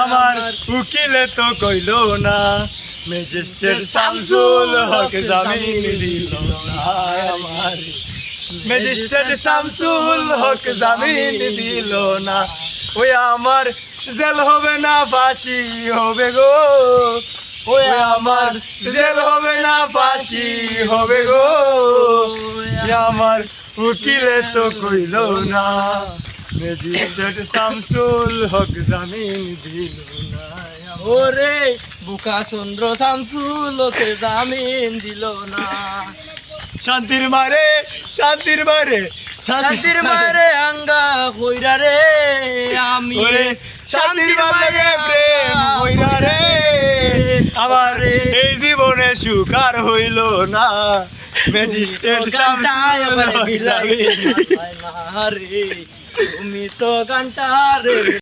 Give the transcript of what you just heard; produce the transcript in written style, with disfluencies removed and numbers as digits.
আমার উকিলে তো কইল না, ম্যাজিস্ট্রেট শামসুল হক জামিন দিল না আমার, ম্যাজিস্ট্রেট শামসুল হক জামিন দিল না। ওই আমার জেল হবে না ফাঁসি হবে গো, ওই আমার জেল হবে না ফাঁসি হবে গো, আমার উকিলে তো কইল না, ম্যাজিস্ট্রেট শামসুল হক জামিন দিল না। ওরে বুকা চন্দ্র শামসুল হকে জামিন দিল না। শান্তির মারে, শান্তির মারে, শান্তির মারে আঙ্গা কইরা রে আমি, ওরে শান্তির মারে প্রেম কইরা রে আমার, এই জীবনে সুখ আর হইল না, ম্যাজিস্ট্রেট শামসুল হক জামিন। রে তুমি তো গানটা রে